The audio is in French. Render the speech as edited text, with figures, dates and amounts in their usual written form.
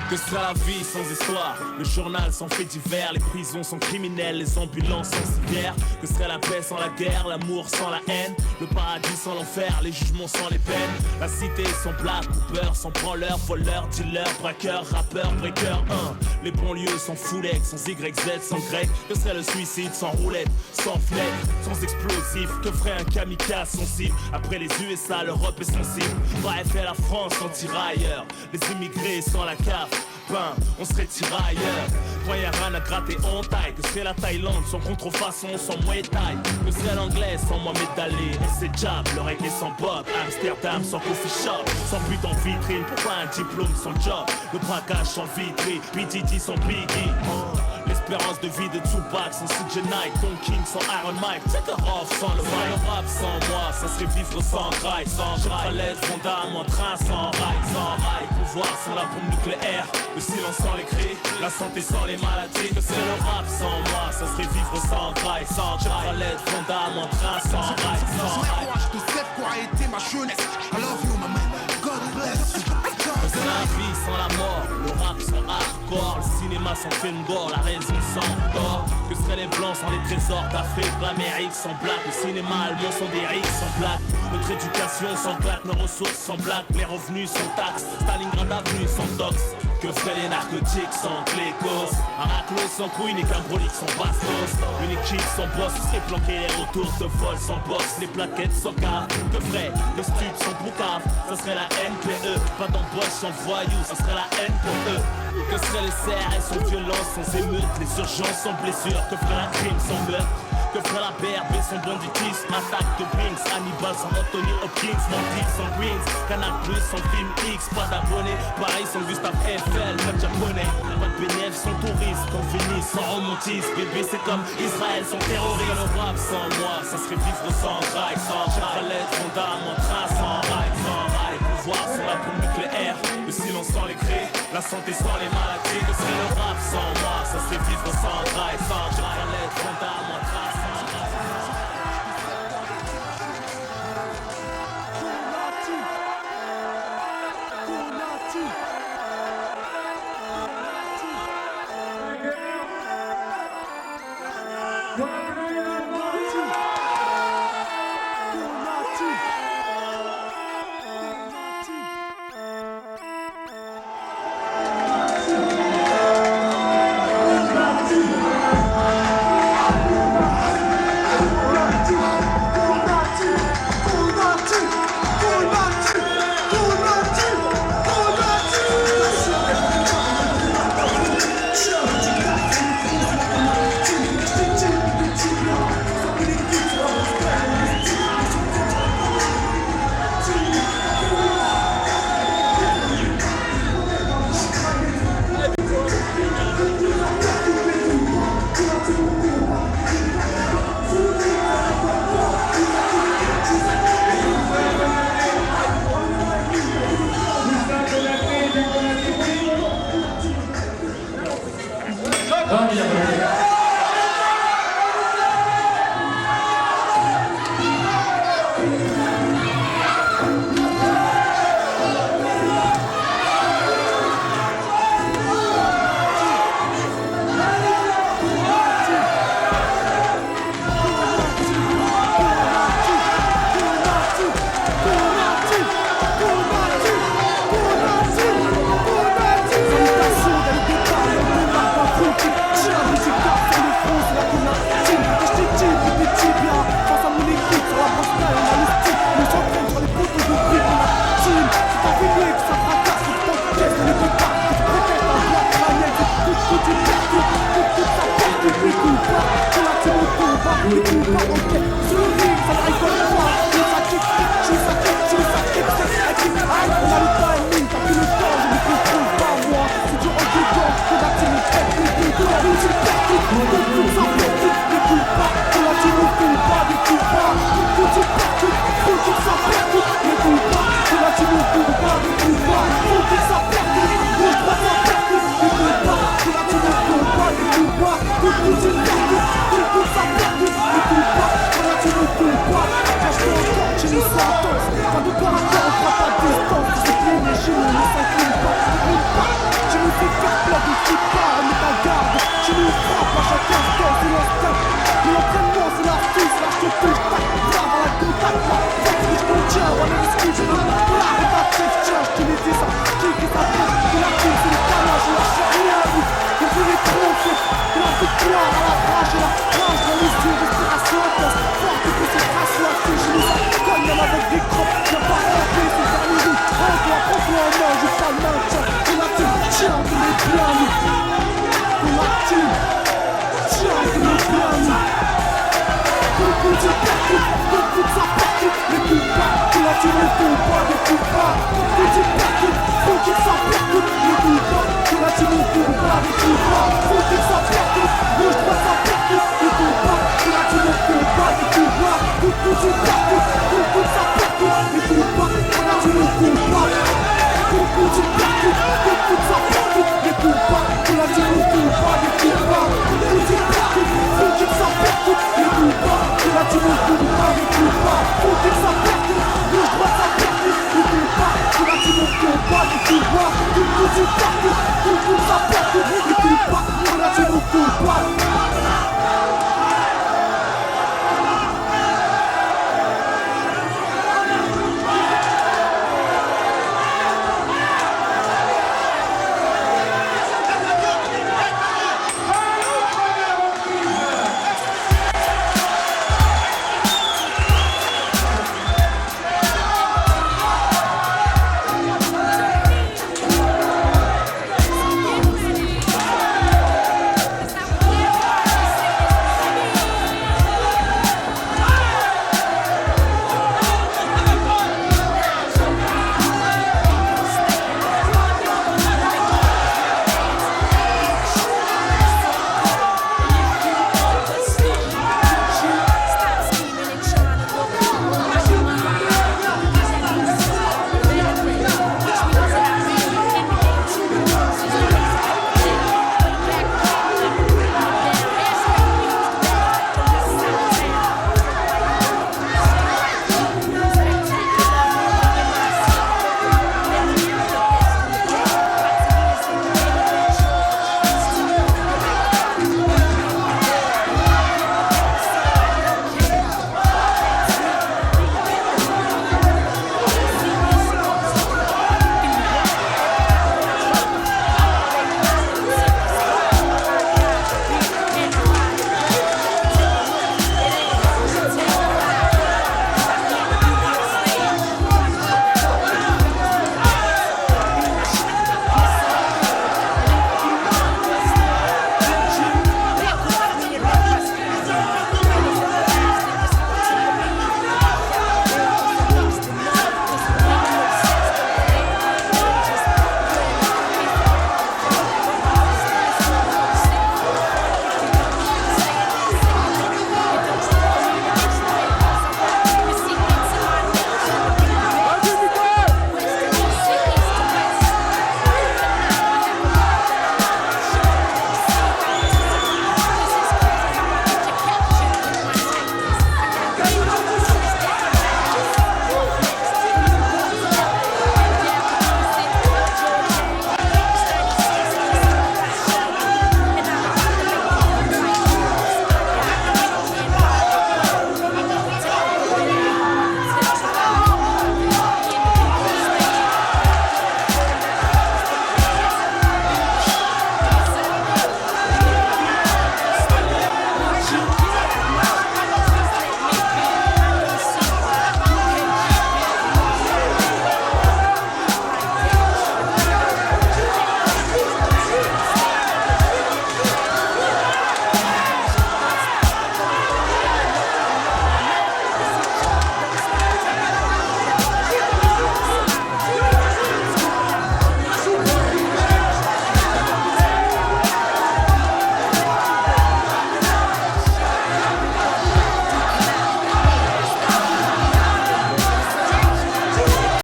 Que serait la vie sans histoire? Le journal sans faits divers, les prisons sans criminels, les ambulances sans civières. Que serait la paix sans la guerre, l'amour sans la haine, le paradis sans l'enfer, les jugements sans les peines. La cité sans blague, coupeur, sans branleur, voleur, dealer, braqueur, rappeur, breaker, les banlieues sans foulex, sans YZ, sans grec. Que serait le suicide sans roulette, sans fenêtre, sans explosif? Que ferait un kamikaze sensible? Après les USA, l'Europe est sensible. Bref, et la France sans tirailleurs, les immigrés sans la CAF. Ben, on serait tirailleurs. Quand y'a rien à gratter, on taille. Que serait la Thaïlande sans contrefaçon, sans Muay Thai? Que serait l'anglais sans Mohamed Ali et ses jabs? Le reggae sans Bob, Amsterdam sans coffee shop, sans but en vitrine, pourquoi un diplôme sans job? Le braquage sans vitrine, PDD sans Biggie. L'espérance de vie de Tupac sans CJ Knight, Don King sans Iron Mike, check the off sans le mic. Le rap sans moi, ça serait vivre sans graille, sans graille. Fondam en train sans rail, pouvoir sans la bombe nucléaire, le silence sans les cris, la santé sans les maladies. Que c'est le rap sans moi, ça serait vivre sans graille, sans graille. Fondam en train sans rail, sans rail. Je te sais quoi a été ma jeunesse. I love you, my man. God bless you. Que c'est la vie sans la mort, le rap sans hardcore, le cinéma sans film gore, la raison sans tort. Que seraient les blancs sans les trésors d'Afrique, l'Amérique sans blague, le cinéma allemand sans des rixes, sans blague. Notre éducation sans claque, nos ressources sans blague, les revenus sans taxes, Stalingrad avenue sans tox. Que feraient les narcotiques sans glécos? Un raclos sans couilles n'est qu'un brolique sans bastos. Une équipe sans boss, serait planqué les retours de vol sans box, les plaquettes sans cave. Que ferait le stud sans boucave? Ça serait la NPE. Pas d'embauche sans voyous, ça serait la haine pour eux. Que seraient les CRS sans violence, sans émeute, les urgences sans blessure? Que ferait la crime sans meurtre? Que ferait la BRB sans banditisme? Attaque de Brinks, Hannibal sans Anthony Hopkins, Mandic sans Greens, Canal Plus sans Film X, pas d'abonnés, Paris sans Gustave Eiffel, pas de japonais, pas de bénéfice sans tourisme, comme Venise sans romantisme, bébé c'est comme Israël sans terrorisme. Le rap sans moi, ça serait vivre sans graille, sans Charlotte, Fondam en train sans rail, pouvoir sans la bombe nucléaire, le silence sans les cris, la santé sans les maladies. Que serait le rap sans moi, ça serait vivre sans graille, sans Charlotte, Fondam en train sans Pour avec l'histoire, faut qu'ils s'en fiers.